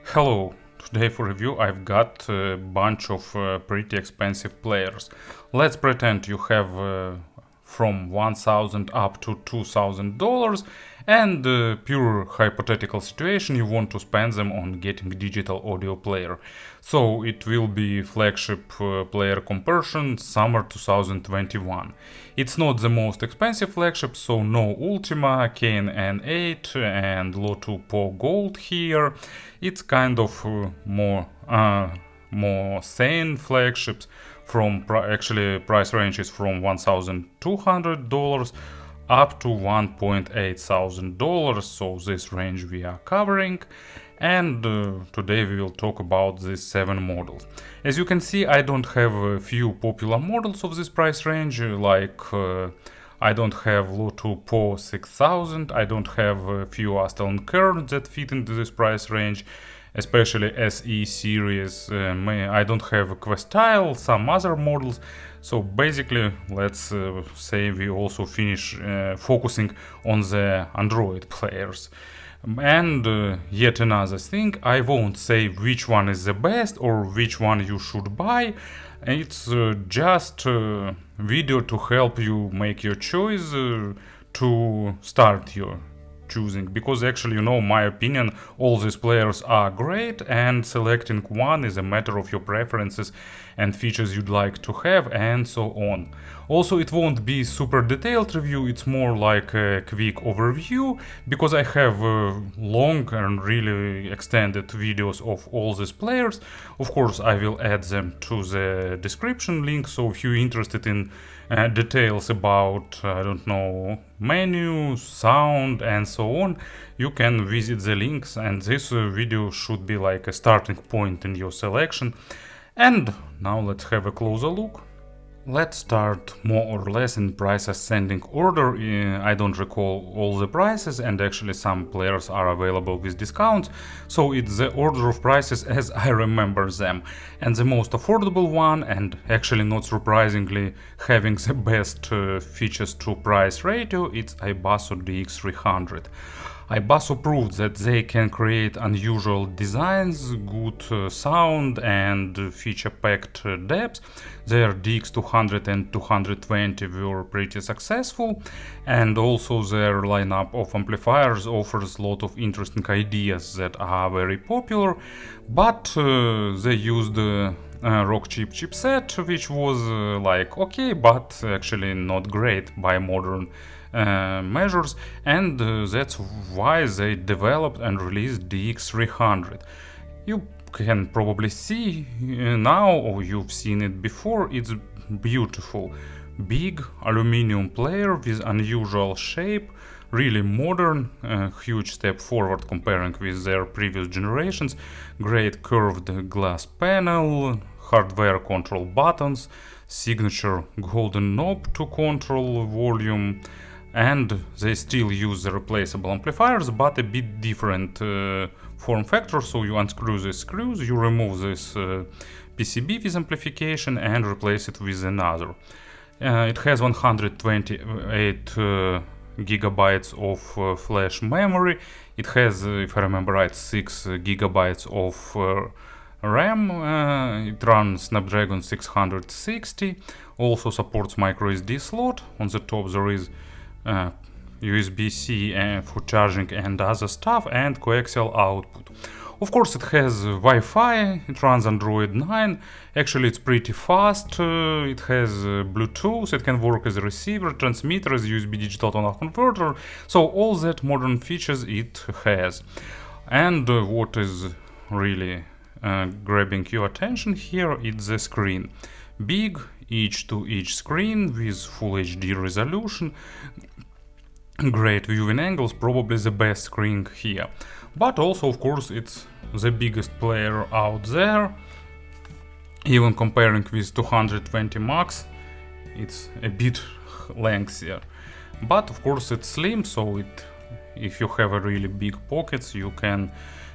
Hello, today for review I've got a bunch of pretty expensive players. Let's pretend you have from 1000 up to $2000 and pure hypothetical situation you want to spend them on getting digital audio player. So it will be flagship player conversion summer 2021. It's not the most expensive flagship, so no Ultima, Cayin N8 and Lotu Po Gold here. It's kind of more sane flagships. From actually price range is from $1,200 up to $1,800, so this range we are covering. And today we will talk about these 7 models. As you can see, I don't have a few popular models of this price range, like I don't have Lotu Po 6000, I don't have a few Astell&Kern that fit into this price range, especially SE series. I don't have a Questile, some other models. So basically, let's say we also finish focusing on the Android players. And yet another thing, I won't say which one is the best or which one you should buy. It's just a video to help you make your choice to start your choosing, because actually, you know, my opinion, all these players are great and selecting one is a matter of your preferences and features you'd like to have and so on. Also, it won't be super detailed review, it's more like a quick overview, because I have long and really extended videos of all these players. Of course, I will add them to the description link, so if you're interested in details about, I don't know, menu, sound and so on, you can visit the links, and this video should be like a starting point in your selection. And now let's have a closer look. Let's start more or less in price ascending order. I don't recall all the prices, and actually some players are available with discounts, so it's the order of prices as I remember them. And the most affordable one, and actually not surprisingly having the best features to price ratio, it's iBasso DX300. iBasso proved that they can create unusual designs, good sound and feature-packed depth. Their DX200 and 220 were pretty successful, and also their lineup of amplifiers offers a lot of interesting ideas that are very popular, but they used Rockchip chipset, which was like okay, but actually not great by modern measures, and that's why they developed and released DX300. You can probably see now, or you've seen it before, it's beautiful. Big aluminum player with unusual shape, really modern, huge step forward comparing with their previous generations, great curved glass panel, hardware control buttons, signature golden knob to control volume, and they still use the replaceable amplifiers, but a bit different form factor. So you unscrew the screws, you remove this PCB with amplification and replace it with another. It has 128 gigabytes of flash memory. It has, if I remember right, 6 gigabytes of RAM. It runs Snapdragon 660. Also supports microSD slot. On the top there is USB-C for charging and other stuff, and coaxial output. Of course, it has Wi-Fi, it runs Android 9, actually it's pretty fast, it has Bluetooth, it can work as a receiver, transmitter, as USB digital to analog converter, so all that modern features it has. And what is really grabbing your attention here is the screen. Big, each screen with Full HD resolution, great viewing angles, probably the best screen here. But also, of course, it's the biggest player out there. Even comparing with 220 Max, it's a bit lengthier. But of course it's slim, so if you have a really big pockets, you can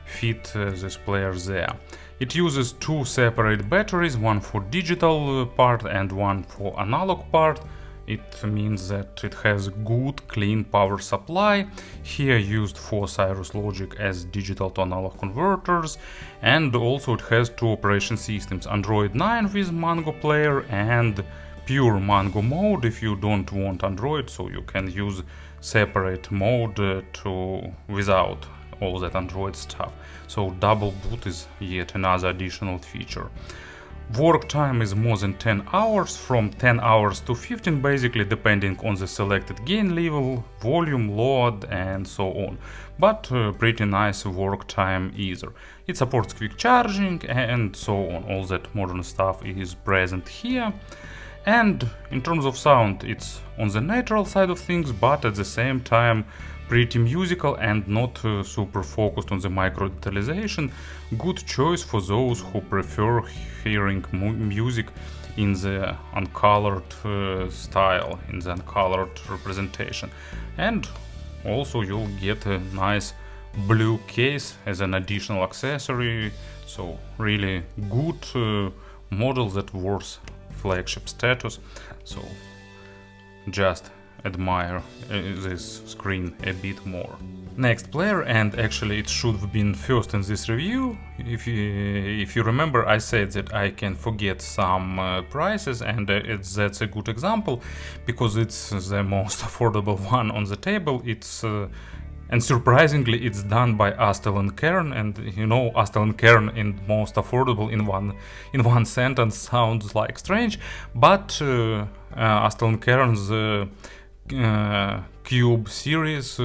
fit this player there. It uses 2 separate batteries, one for digital part and one for analog part. It means that it has good, clean power supply. Here used 4 Cirrus logic as digital to analog converters, and also it has 2 operation systems, Android 9 with Mango player and pure Mango mode if you don't want Android, so you can use separate mode without all that Android stuff. So double boot is yet another additional feature. Work time is more than 10 hours, from 10 hours to 15 basically, depending on the selected gain level, volume, load and so on. But pretty nice work time either. It supports quick charging and so on. All that modern stuff is present here. And in terms of sound, it's on the natural side of things, but at the same time pretty musical and not super focused on the micro detalization. Good choice for those who prefer hearing music in the uncolored style, in the uncolored representation. And also you'll get a nice blue case as an additional accessory, so really good model that worth flagship status. So just admire this screen a bit more. Next player, and actually it should have been first in this review. If you remember, I said that I can forget some prices, and that's a good example because it's the most affordable one on the table. It's and surprisingly, it's done by Astell&Kern, and you know, Astell&Kern and most affordable in one sentence sounds like strange, but Astell&Kern's Cube series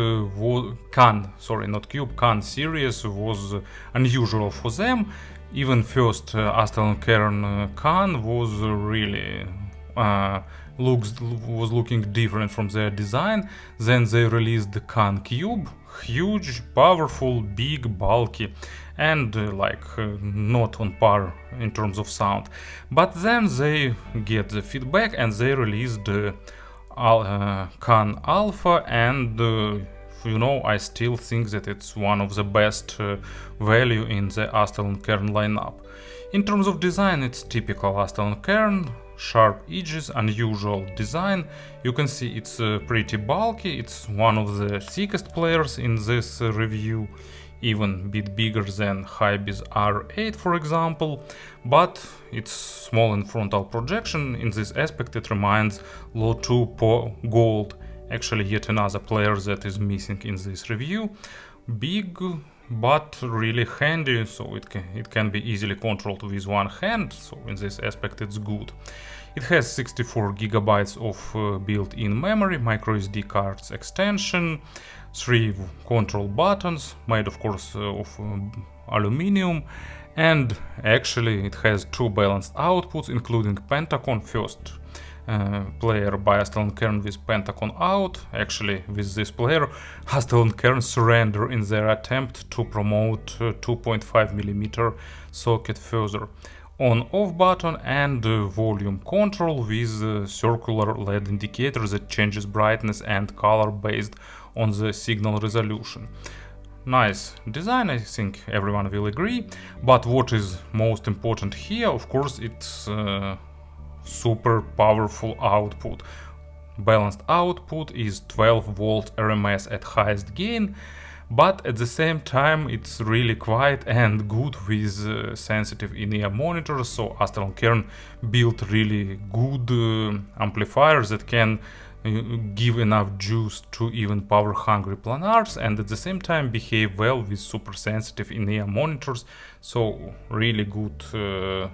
Kann series was unusual for them. Even first Astell&Kern Kann was really was looking different from their design. Then they released the Kann Cube, huge, powerful, big, bulky, and not on par in terms of sound. But then they get the feedback and they released Kann Alpha, and you know, I still think that it's one of the best value in the Astell&Kern lineup. In terms of design, it's typical Astell&Kern, sharp edges, unusual design. You can see it's pretty bulky, it's one of the thickest players in this review, even a bit bigger than HiBy's R8 for example, but it's small in frontal projection. In this aspect it reminds Low2 Gold, actually yet another player that is missing in this review. Big but really handy, so it can be easily controlled with one hand, so in this aspect it's good. It has 64 gigabytes of built-in memory, microSD cards extension, 3 control buttons, made of course of aluminum, and actually it has 2 balanced outputs, including Pentacon. First player by Astell&Kern with Pentacon out. Actually, with this player, Astell&Kern surrender in their attempt to promote 2.5mm socket further. On-off button and volume control with circular LED indicator that changes brightness and color based on the signal resolution. Nice design, I think everyone will agree, but what is most important here, of course, it's super powerful output. Balanced output is 12 volt RMS at highest gain, but at the same time it's really quiet and good with sensitive in-ear monitors, so Astell&Kern built really good amplifiers that can give enough juice to even power-hungry planars and at the same time behave well with super sensitive in-ear monitors, so really good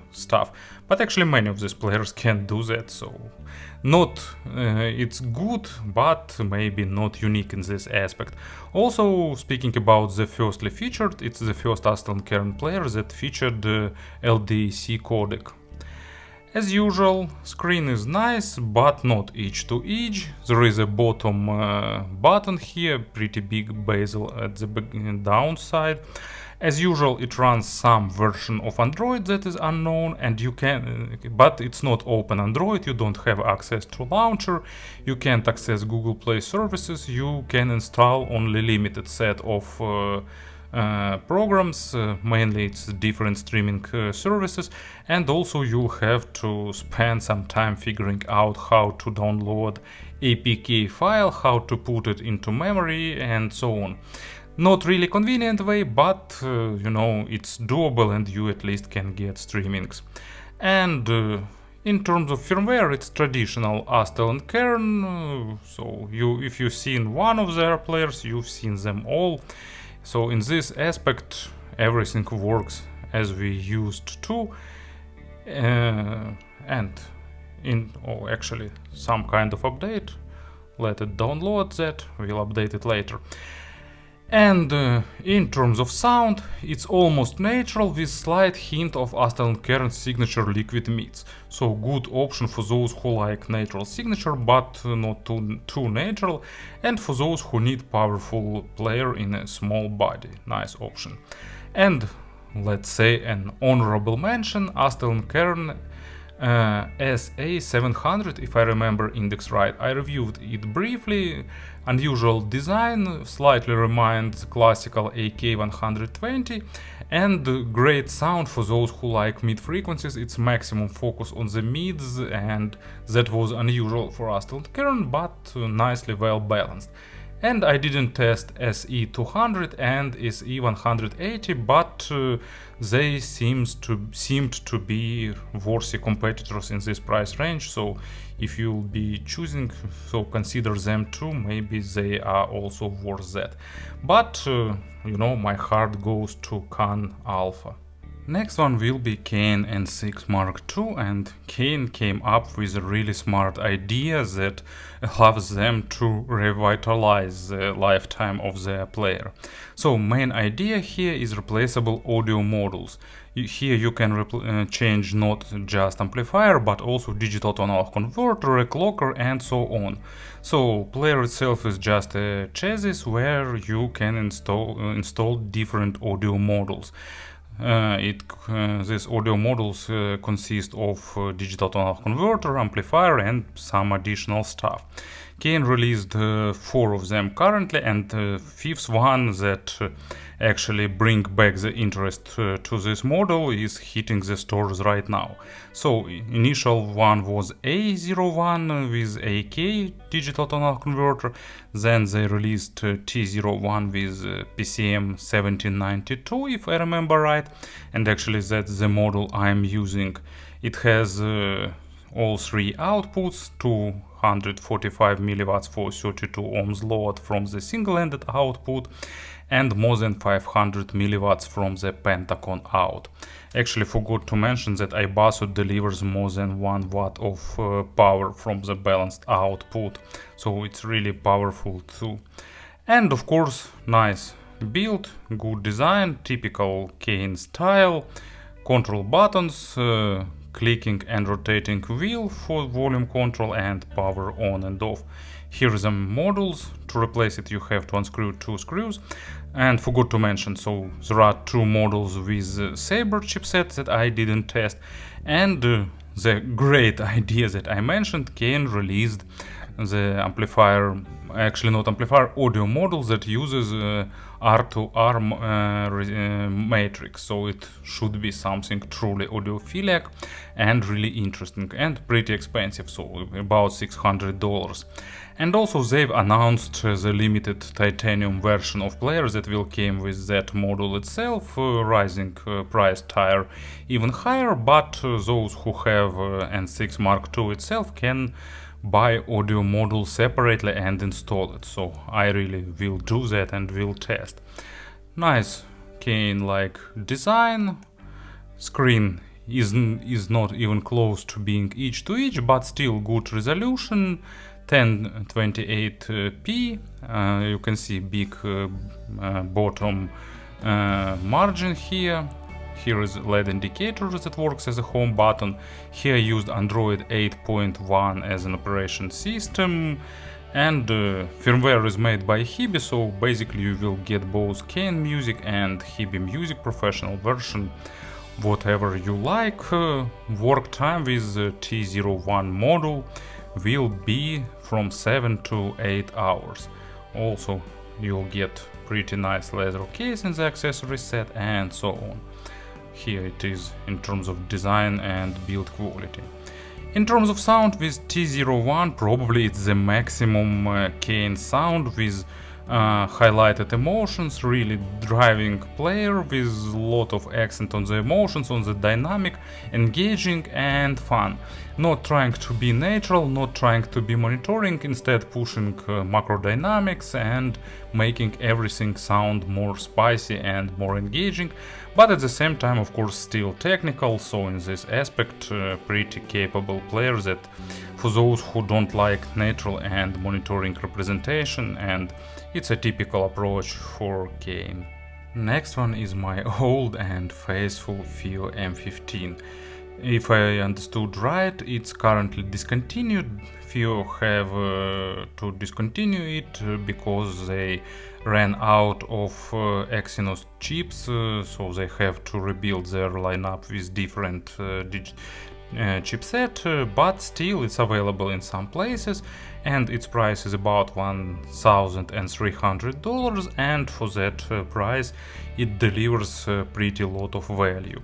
stuff. But actually many of these players can do that, so not it's good, but maybe not unique in this aspect. Also, speaking about the firstly featured, it's the first Astell&Kern player that featured the LDAC codec. As usual, screen is nice, but not edge to edge. There is a bottom button here, pretty big bezel at the downside. As usual, it runs some version of Android that is unknown, and you can, but it's not open Android. You don't have access to launcher. You can't access Google Play services. You can install only limited set of programs, mainly it's different streaming services, and also you'll have to spend some time figuring out how to download APK file, how to put it into memory, and so on. Not really convenient way, but you know, it's doable and you at least can get streamings. And in terms of firmware, it's traditional Astell&Kern, so if you've seen one of their players, you've seen them all. So in this aspect, everything works as we used to, and actually some kind of update. Let it download that, we'll update it later. And in terms of sound, it's almost natural with slight hint of Astell&Kern's signature liquid mids. So good option for those who like natural signature, but not too natural, and for those who need powerful player in a small body. Nice option. And let's say an honorable mention, Astell&Kern SA700, if I remember index right. I reviewed it briefly. Unusual design, slightly reminds classical AK120, and great sound for those who like mid frequencies. It's maximum focus on the mids, and that was unusual for Astell&Kern, but nicely well balanced. And I didn't test SE200 and SE180, but they seemed to be worthy competitors in this price range. So if you'll be choosing, so consider them too. Maybe they are also worth that. But you know, my heart goes to Kann Alpha. Next one will be Cayin N6 Mark II, and Cayin came up with a really smart idea that allows them to revitalize the lifetime of their player. So main idea here is replaceable audio modules. Here you can change not just amplifier, but also digital to analog converter, reclocker, and so on. So player itself is just a chassis where you can install different audio modules. These audio modules consist of digital to analog converter, amplifier, and some additional stuff. Cayin released 4 of them currently, and the 5th one that actually bring back the interest to this model is hitting the stores right now. So initial one was A01 with AK digital to analog converter, then they released T01 with PCM 1792, if I remember right, and actually that's the model I'm using. It has all 3 outputs, 245 milliwatts for 32 ohms load from the single-ended output, and more than 500 milliwatts from the Pentacon out. Actually forgot to mention that iBasso delivers more than 1 watt of power from the balanced output, so it's really powerful too. And of course, nice build, good design, typical Cayin style, control buttons, clicking and rotating wheel for volume control, and power on and off. Here are the models. To replace it you have to unscrew 2 screws. And forgot to mention, so there are 2 models with Sabre chipset that I didn't test. And the great idea that I mentioned, Cayin released the amplifier, actually not amplifier, audio model that uses R2R matrix, so it should be something truly audiophilic and really interesting and pretty expensive, so about $600. And also they've announced the limited titanium version of player that will come with that model itself, rising price tier even higher, but those who have N6 Mark II itself can buy audio module separately and install it, so I really will do that and will test. Nice Cayin-like design. Screen is not even close to being each to each, but still good resolution, 1028p. You can see big bottom margin here. Here is LED indicator that works as a home button. Here I used Android 8.1 as an operation system, and firmware is made by HiBy, so basically you will get both Cayin Music and HiBy Music Professional version, whatever you like. Work time with the T01 model will be from 7 to 8 hours. Also you'll get pretty nice leather case in the accessory set and so on. Here it is in terms of design and build quality. In terms of sound, with T01 probably it's the maximum Cayin sound with highlighted emotions, really driving player with a lot of accent on the emotions, on the dynamic, engaging and fun. Not trying to be natural, not trying to be monitoring, instead pushing macro dynamics and making everything sound more spicy and more engaging, but at the same time of course still technical, so in this aspect pretty capable player that for those who don't like natural and monitoring representation, and it's a typical approach for Cayin. Next one is my old and faithful FiiO M15. If I understood right, it's currently discontinued. FiiO have to discontinue it because they ran out of Exynos chips, so they have to rebuild their lineup with different chipset, but still it's available in some places and its price is about $1,300, and for that price it delivers a pretty lot of value.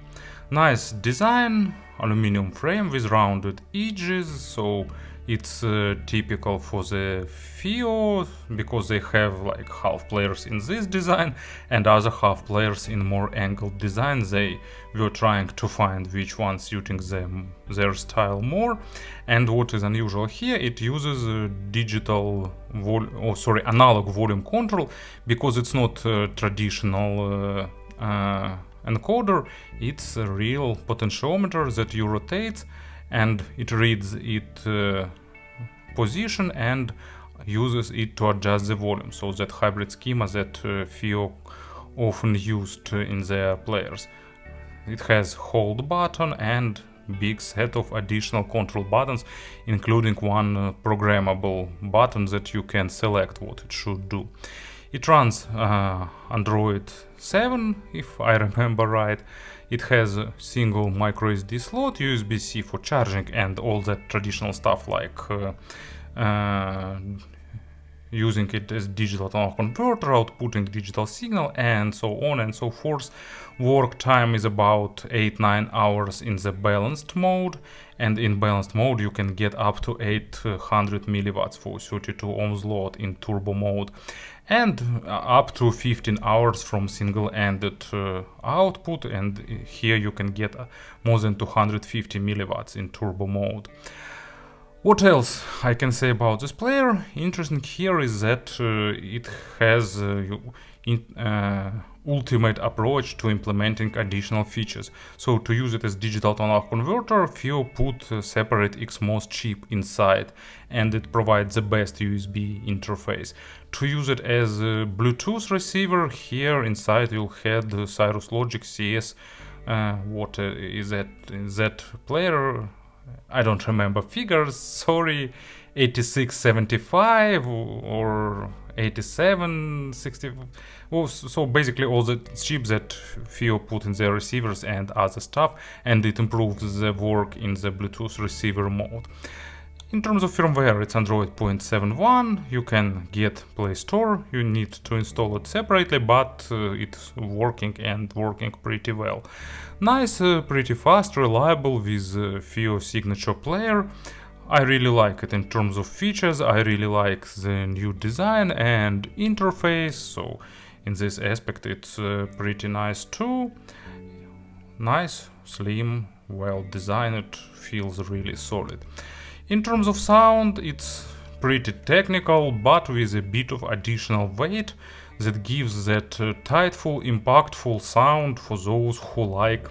Nice design, aluminum frame with rounded edges, so it's typical for the FiiO because they have like half players in this design and other half players in more angled design. They were trying to find which one suiting them, their style more. And what is unusual here, it uses analog volume control, because it's not a traditional encoder, it's a real potentiometer that you rotate and it reads its position and uses it to adjust the volume, so that hybrid schema that FiiO often used in their players. It has hold button and big set of additional control buttons, including one programmable button that you can select what it should do. It runs Android 7, if I remember right. It has a single micro SD slot, USB-C for charging and all that traditional stuff like using it as digital analog converter, outputting digital signal and so on and so forth. Work time is about 8-9 hours in the balanced mode, and in balanced mode you can get up to 800 milliwatts for 32 ohms load in turbo mode, and up to 15 hours from single-ended output, and here you can get more than 250 milliwatts in turbo mode. What else I can say about this player? Interesting here is that it has ultimate approach to implementing additional features. So to use it as digital to analog converter, FiiO put a separate XMOS chip inside, and it provides the best USB interface. To use it as a Bluetooth receiver, here inside you'll have the Cirrus Logic CS. What is that player? I don't remember figures, sorry, 8675 or 8760. Well, so basically all the chips that FiiO put in their receivers and other stuff, and it improves the work in the Bluetooth receiver mode. In terms of firmware, it's Android 0.71, you can get Play Store, you need to install it separately, but it's working and working pretty well. Nice, pretty fast, reliable with FiiO signature player. I really like it in terms of features, I really like the new design and interface, so in this aspect it's pretty nice too. Nice, slim, well designed, feels really solid. In terms of sound, it's pretty technical, but with a bit of additional weight that gives that tightful, impactful sound for those who like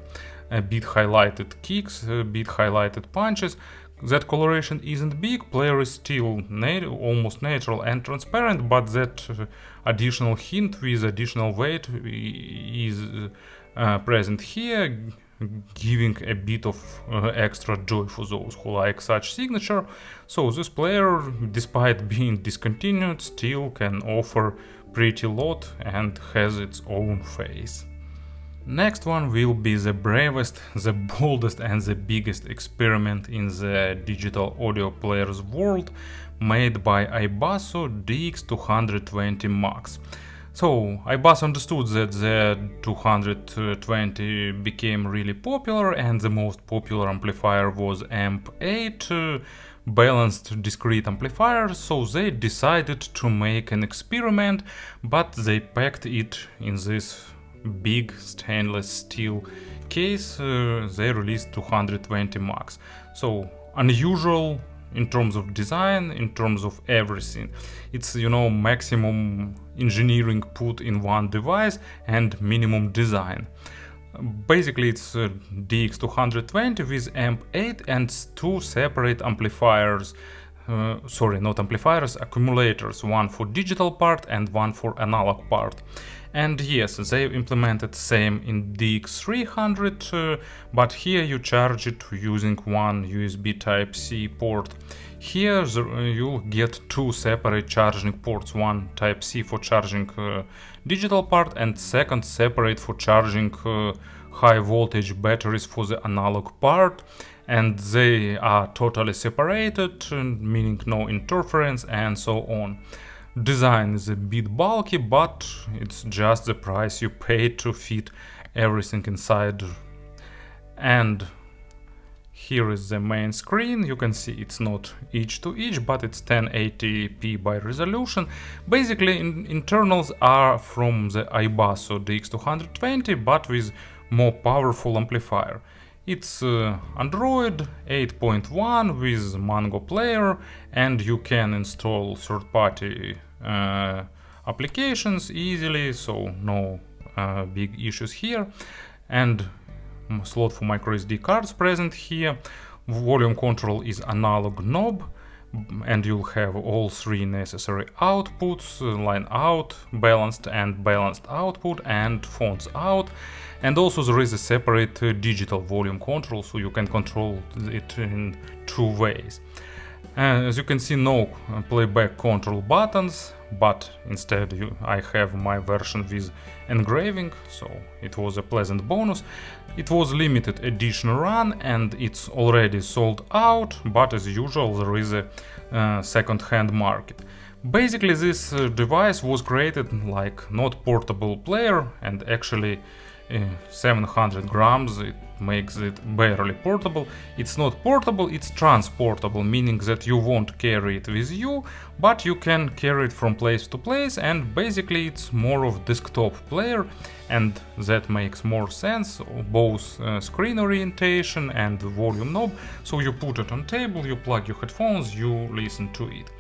a bit highlighted kicks, a bit highlighted punches. That coloration isn't big, player is still almost natural and transparent, but that additional hint with additional weight is present here, giving a bit of extra joy for those who like such signature. So this player, despite being discontinued, still can offer pretty lot and has its own face. Next one will be the bravest, the boldest and the biggest experiment in the digital audio players world, made by iBasso DX220 Max. So iBasso understood that the 220 became really popular and the most popular amplifier was M8, balanced discrete amplifier, so they decided to make an experiment, but they packed it in this big stainless steel case. They released 220 Max. So unusual in terms of design, in terms of everything. It's, you know, maximum engineering put in one device and minimum design. Basically it's DX220 with M8 and two separate amplifiers. Sorry, not amplifiers, accumulators, one for digital part and one for analog part. And yes, they implemented same in DX300, but here you charge it using one USB Type-C port. Here you'll get two separate charging ports, one Type-C for charging digital part and second separate for charging high voltage batteries for the analog part. And they are totally separated, meaning no interference and so on. Design is a bit bulky, but it's just the price you pay to fit everything inside. And here is the main screen. You can see it's not each to each, but it's 1080p by resolution. Basically internals are from the iBasso DX220, but with more powerful amplifier. It's Android 8.1 with Mango player, and you can install third-party applications easily, so no big issues here. And slot for microSD cards present here. Volume control is analog knob, and you'll have all three necessary outputs: line out, balanced and balanced output, and phones out. And also there is a separate digital volume control, so you can control it in two ways. As you can see, no playback control buttons, but instead I have my version with engraving, so it was a pleasant bonus. It was limited edition run and it's already sold out, but as usual there is a second-hand market. Basically this device was created like not portable player, and actually 700 grams, it makes it barely portable. It's not portable, it's transportable, meaning that you won't carry it with you, but you can carry it from place to place, and basically it's more of desktop player, and that makes more sense, both screen orientation and volume knob. So you put it on table, you plug your headphones, you listen to it.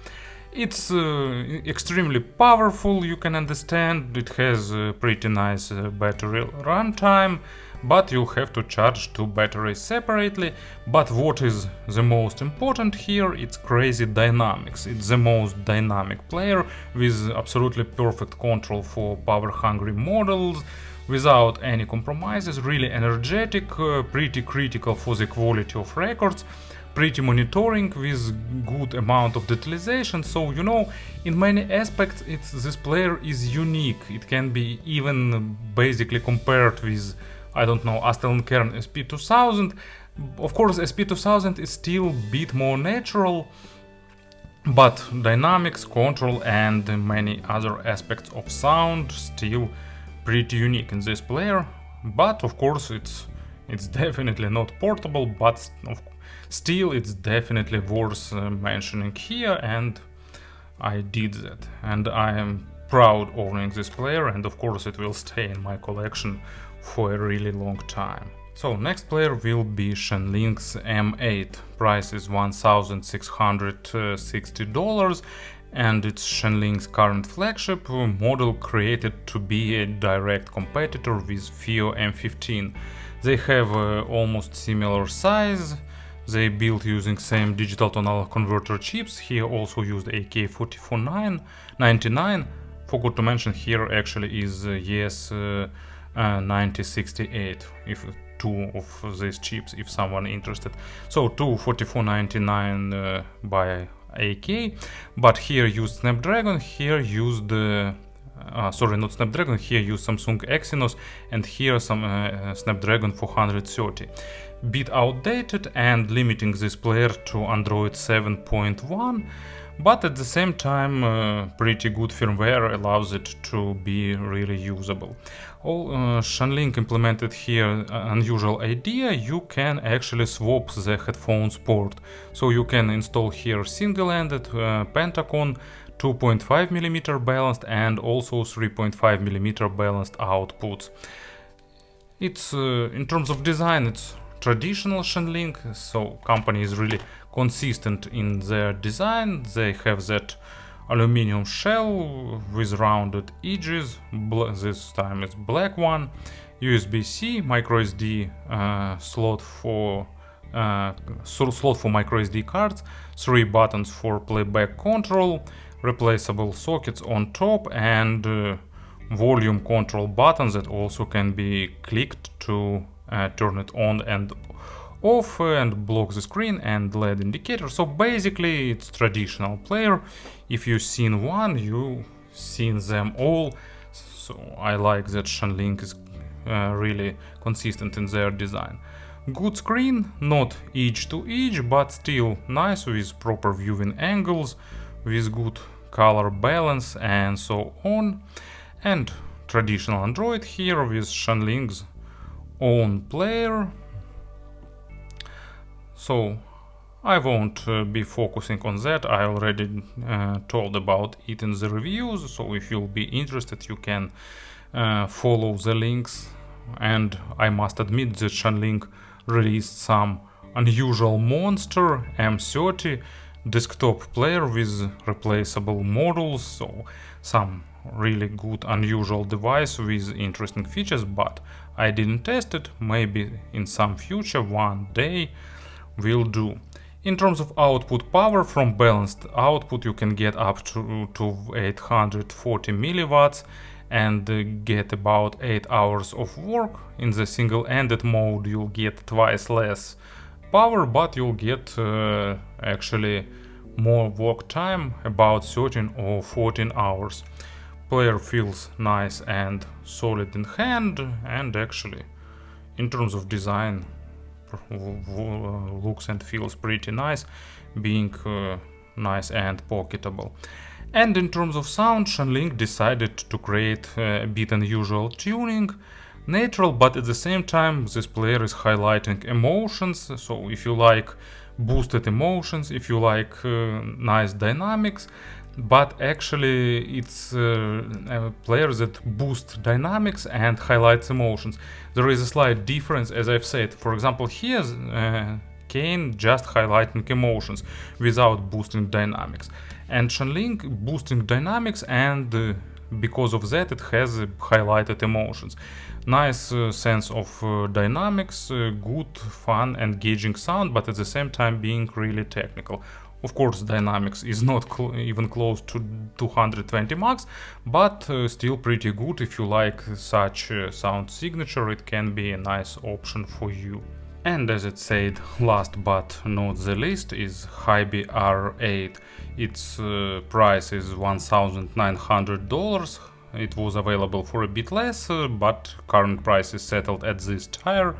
It's extremely powerful, you can understand, it has a pretty nice battery runtime, but you have to charge two batteries separately. But what is the most important here, it's crazy dynamics. It's the most dynamic player with absolutely perfect control for power-hungry models, without any compromises, really energetic, pretty critical for the quality of records. Pretty monitoring with good amount of detalization, so you know, in many aspects this player is unique. It can be even basically compared with, I don't know, Astell&Kern SP2000. Of course SP2000 is still a bit more natural, but dynamics, control and many other aspects of sound still pretty unique in this player. But of course it's definitely not portable, but still it's definitely worth mentioning here, and I did that, and I am proud owning this player, and of course it will stay in my collection for a really long time. So next player will be Shanling's M8. Price is $1,660, and it's Shanling's current flagship model, created to be a direct competitor with FiiO M15. They have almost similar size. They built using same digital to analog converter chips. Here also used AK4499. Forgot to mention here actually is N6ii, if two of these chips, if someone interested. So two 4499 by AK, but here used Snapdragon, here used sorry, not Snapdragon, here use Samsung Exynos, and here some Snapdragon 430. Bit outdated and limiting this player to Android 7.1, but at the same time pretty good firmware allows it to be really usable. Shanling implemented here unusual idea. You can actually swap the headphones port, so you can install here single-ended Pentacon 2.5mm balanced and also 3.5mm balanced outputs. It's in terms of design, it's traditional Shanling, so company is really consistent in their design. They have that aluminum shell with rounded edges, this time it's black one, USB-C, microSD slot for microSD cards, 3 buttons for playback control, replaceable sockets on top, and volume control buttons that also can be clicked to turn it on and off and block the screen, and LED indicator. So basically it's traditional player. If you've seen one, you've seen them all. So I like that Shanling is really consistent in their design. Good screen, not edge to edge, but still nice with proper viewing angles, with good color balance and so on. And traditional Android here with Shanling's own player. So I won't be focusing on that. I already told about it in the reviews, so if you'll be interested you can follow the links. And I must admit that Shanling released some unusual monster M30 desktop player with replaceable models, so some really good unusual device with interesting features, but I didn't test it. Maybe in some future one day will do. In terms of output power, from balanced output you can get up to 840 milliwatts and get about 8 hours of work. In the single-ended mode you'll get twice less power, but you'll get actually more work time, about 13 or 14 hours. Player feels nice and solid in hand, and actually in terms of design looks and feels pretty nice, being nice and pocketable. And in terms of sound, Shanling decided to create a bit unusual tuning, natural, but at the same time this player is highlighting emotions. So if you like boosted emotions, if you like nice dynamics, but actually it's a player that boosts dynamics and highlights emotions. There is a slight difference, as I've said. For example, here's Cayin just highlighting emotions without boosting dynamics, and Shanling boosting dynamics, and because of that it has highlighted emotions. Nice sense of dynamics, good, fun, engaging sound, but at the same time being really technical. Of course, dynamics is not even close to 220 Max, but still pretty good. If you like such sound signature, it can be a nice option for you. And as it said, last but not the least is HiBy R8. Its price is $1,900. It was available for a bit less, but current price is settled at this tier.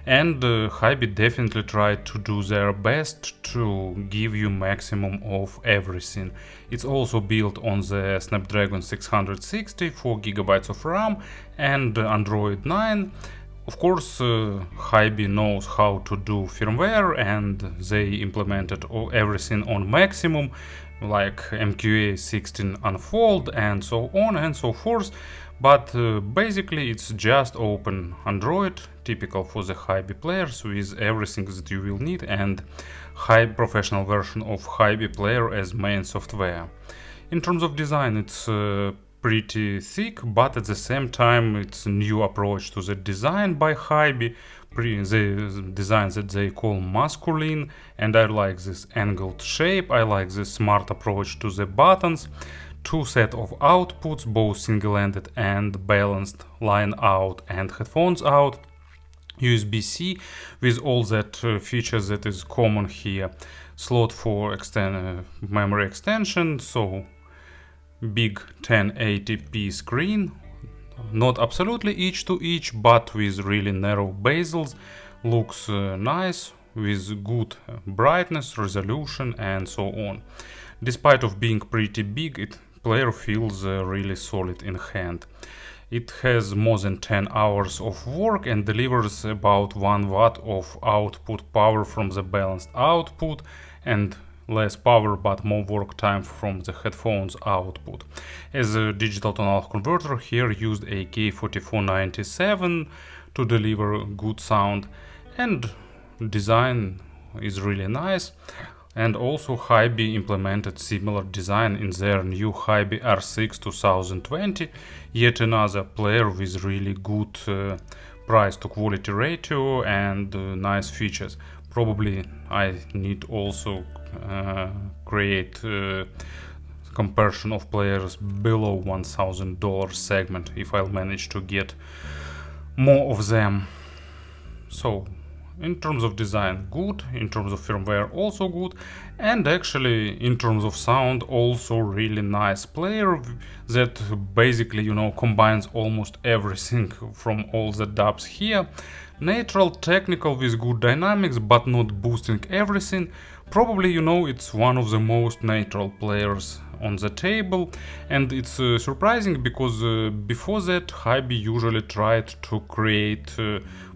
And HiBy definitely tried to do their best to give you maximum of everything. It's also built on the Snapdragon 660, 4GB of RAM and Android 9. Of course, HiBy knows how to do firmware, and they implemented everything on maximum, like MQA 16 Unfold and so on and so forth. But basically it's just open Android, typical for the HiBy players, with everything that you will need, and high professional version of HiBy player as main software. In terms of design, it's pretty thick, but at the same time it's a new approach to the design by HiBy, the design that they call masculine, and I like this angled shape. I like this smart approach to the buttons. Two set of outputs, both single-ended and balanced, line out and headphones out. USB-C with all that features that is common here. Slot for memory extension, so big 1080p screen, not absolutely each to each, but with really narrow bezels, looks nice, with good brightness, resolution and so on. Despite of being pretty big, player feels really solid in hand. It has more than 10 hours of work and delivers about 1 watt of output power from the balanced output and less power but more work time from the headphones output. As a digital to analog converter, here used a K4497 to deliver good sound, and design is really nice. And also HiBy implemented similar design in their new HiBy R8 2020, yet another player with really good price to quality ratio and nice features. Probably I need also create comparison of players below $1,000 segment if I'll manage to get more of them. So in terms of design, good. In terms of firmware, also good. And actually, in terms of sound, also really nice player that basically, combines almost everything from all the dubs here. Neutral, technical with good dynamics, but not boosting everything. Probably, it's one of the most neutral players on the table, and it's surprising because before that HiBy usually tried to create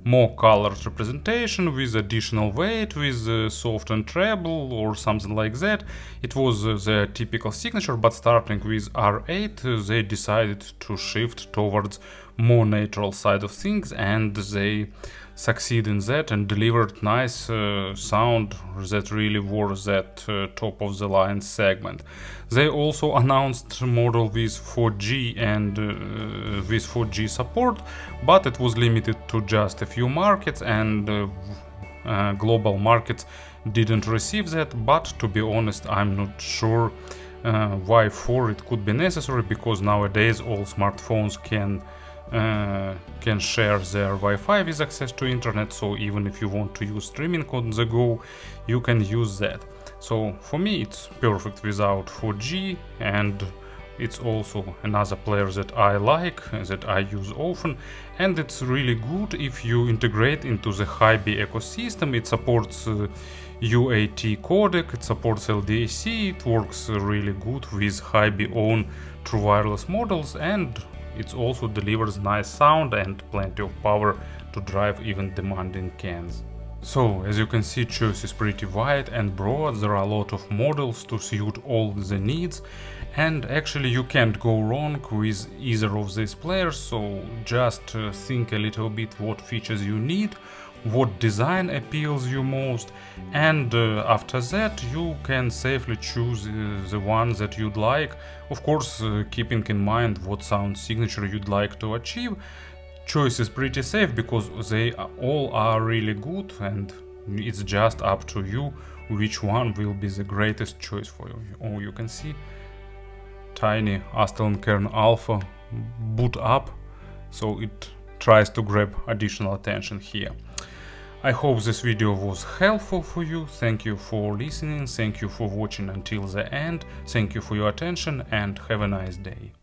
more colored representation with additional weight, with soft and treble or something like that. It was the typical signature, but starting with R8 they decided to shift towards more natural side of things, and they succeed in that and delivered nice sound that really was that top of the line segment. They also announced model with 4G and with 4G support, but it was limited to just a few markets, and global markets didn't receive that. But to be honest, I'm not sure why 4 it could be necessary, because nowadays all smartphones can share their Wi-Fi with access to internet, so even if you want to use streaming on the go, you can use that. So for me it's perfect without 4G, and it's also another player that I like, that I use often, and it's really good if you integrate into the HiBy ecosystem. It supports UAT codec, it supports LDAC, it works really good with HiBy own true wireless models, and it also delivers nice sound and plenty of power to drive even demanding cans. So, as you can see, choice is pretty wide and broad. There are a lot of models to suit all the needs, and actually you can't go wrong with either of these players. So just think a little bit what features you need, what design appeals you most, and after that you can safely choose the one that you'd like, of course keeping in mind what sound signature you'd like to achieve. Choice is pretty safe because they all are really good, and it's just up to you which one will be the greatest choice for you. Oh, you can see tiny Astell&Kern Alpha boot up, so it tries to grab additional attention here. I hope this video was helpful for you. Thank you for listening, thank you for watching until the end, thank you for your attention, and have a nice day.